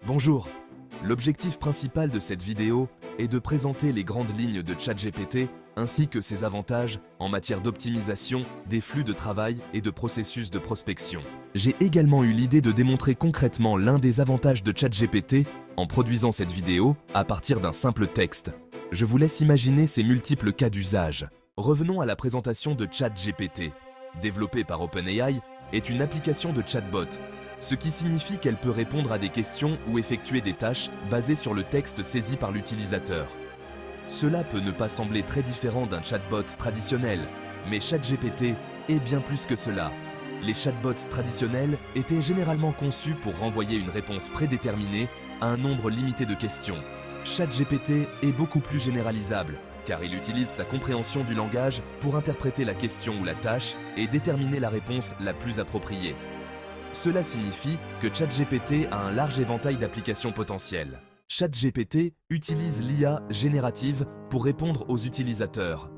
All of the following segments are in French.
Bonjour. L'objectif principal de cette vidéo est de présenter les grandes lignes de ChatGPT ainsi que ses avantages en matière d'optimisation des flux de travail et de processus de prospection. J'ai également eu l'idée de démontrer concrètement l'un des avantages de ChatGPT en produisant cette vidéo à partir d'un simple texte. Je vous laisse imaginer ces multiples cas d'usage. Revenons à la présentation de ChatGPT. Développée par OpenAI, est une application de chatbot, ce qui signifie qu'elle peut répondre à des questions ou effectuer des tâches basées sur le texte saisi par l'utilisateur. Cela peut ne pas sembler très différent d'un chatbot traditionnel, mais ChatGPT est bien plus que cela. Les chatbots traditionnels étaient généralement conçus pour renvoyer une réponse prédéterminée à un nombre limité de questions. ChatGPT est beaucoup plus généralisable, car il utilise sa compréhension du langage pour interpréter la question ou la tâche et déterminer la réponse la plus appropriée. Cela signifie que ChatGPT a un large éventail d'applications potentielles. ChatGPT utilise l'IA générative pour répondre aux utilisateurs.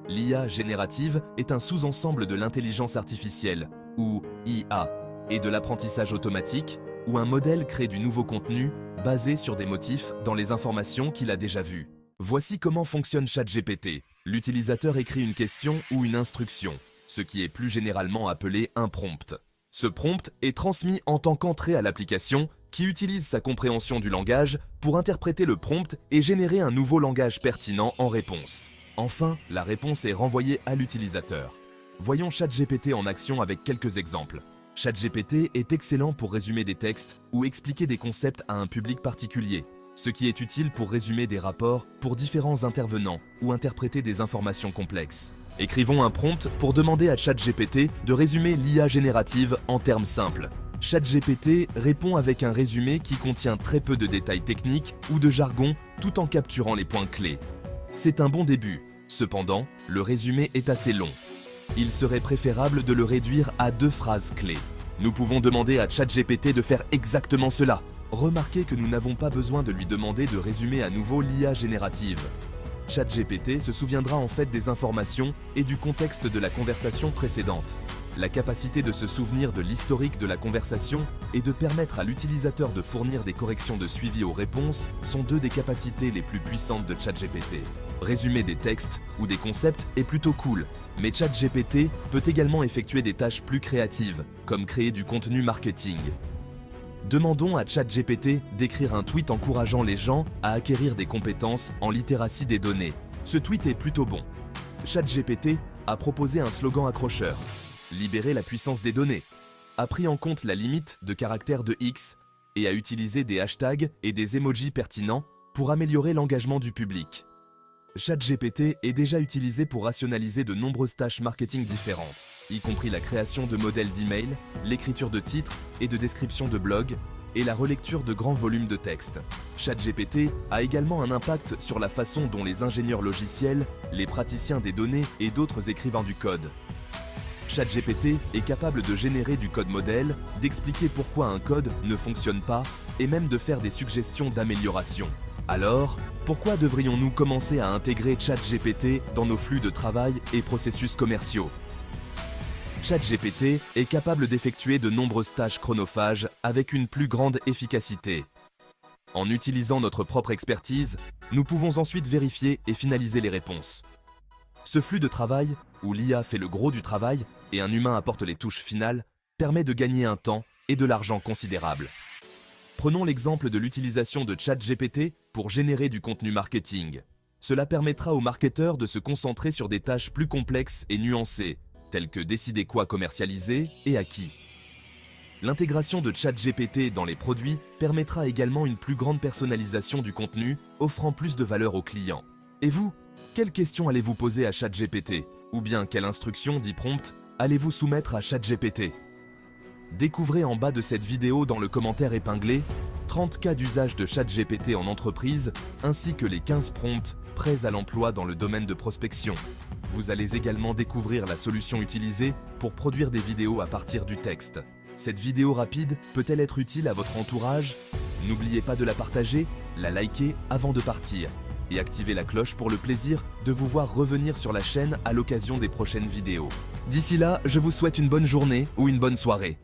L'IA générative est un sous-ensemble de l'intelligence artificielle, ou IA, et de l'apprentissage automatique, où un modèle crée du nouveau contenu basé sur des motifs dans les informations qu'il a déjà vues. Voici comment fonctionne ChatGPT. L'utilisateur écrit une question ou une instruction, ce qui est plus généralement appelé un prompt. Ce prompt est transmis en tant qu'entrée à l'application qui utilise sa compréhension du langage pour interpréter le prompt et générer un nouveau langage pertinent en réponse. Enfin, la réponse est renvoyée à l'utilisateur. Voyons ChatGPT en action avec quelques exemples. ChatGPT est excellent pour résumer des textes ou expliquer des concepts à un public particulier, ce qui est utile pour résumer des rapports pour différents intervenants ou interpréter des informations complexes. Écrivons un prompt pour demander à ChatGPT de résumer l'IA générative en termes simples. ChatGPT répond avec un résumé qui contient très peu de détails techniques ou de jargon tout en capturant les points clés. C'est un bon début. Cependant, le résumé est assez long. Il serait préférable de le réduire à 2 phrases clés. Nous pouvons demander à ChatGPT de faire exactement cela. Remarquez que nous n'avons pas besoin de lui demander de résumer à nouveau l'IA générative. ChatGPT se souviendra en fait des informations et du contexte de la conversation précédente. La capacité de se souvenir de l'historique de la conversation et de permettre à l'utilisateur de fournir des corrections de suivi aux réponses sont 2 des capacités les plus puissantes de ChatGPT. Résumer des textes ou des concepts est plutôt cool, mais ChatGPT peut également effectuer des tâches plus créatives, comme créer du contenu marketing. Demandons à ChatGPT d'écrire un tweet encourageant les gens à acquérir des compétences en littératie des données. Ce tweet est plutôt bon. ChatGPT a proposé un slogan accrocheur. Libérer la puissance des données, a pris en compte la limite de caractères de X et a utilisé des hashtags et des emojis pertinents pour améliorer l'engagement du public. ChatGPT est déjà utilisé pour rationaliser de nombreuses tâches marketing différentes, y compris la création de modèles d'email, l'écriture de titres et de descriptions de blogs, et la relecture de grands volumes de texte. ChatGPT a également un impact sur la façon dont les ingénieurs logiciels, les praticiens des données et d'autres écrivains du code. ChatGPT est capable de générer du code modèle, d'expliquer pourquoi un code ne fonctionne pas et même de faire des suggestions d'amélioration. Alors, pourquoi devrions-nous commencer à intégrer ChatGPT dans nos flux de travail et processus commerciaux? ChatGPT est capable d'effectuer de nombreuses tâches chronophages avec une plus grande efficacité. En utilisant notre propre expertise, nous pouvons ensuite vérifier et finaliser les réponses. Ce flux de travail, où l'IA fait le gros du travail et un humain apporte les touches finales, permet de gagner un temps et de l'argent considérable. Prenons l'exemple de l'utilisation de ChatGPT pour générer du contenu marketing. Cela permettra aux marketeurs de se concentrer sur des tâches plus complexes et nuancées, telles que décider quoi commercialiser et à qui. L'intégration de ChatGPT dans les produits permettra également une plus grande personnalisation du contenu, offrant plus de valeur aux clients. Et vous, quelles questions allez-vous poser à ChatGPT? Ou bien quelle instruction dit prompt allez-vous soumettre à ChatGPT? Découvrez en bas de cette vidéo dans le commentaire épinglé 30 cas d'usage de ChatGPT en entreprise ainsi que les 15 prompts prêts à l'emploi dans le domaine de prospection. Vous allez également découvrir la solution utilisée pour produire des vidéos à partir du texte. Cette vidéo rapide peut-elle être utile à votre entourage? N'oubliez pas de la partager, la liker avant de partir et activez la cloche pour le plaisir de vous voir revenir sur la chaîne à l'occasion des prochaines vidéos. D'ici là, je vous souhaite une bonne journée ou une bonne soirée.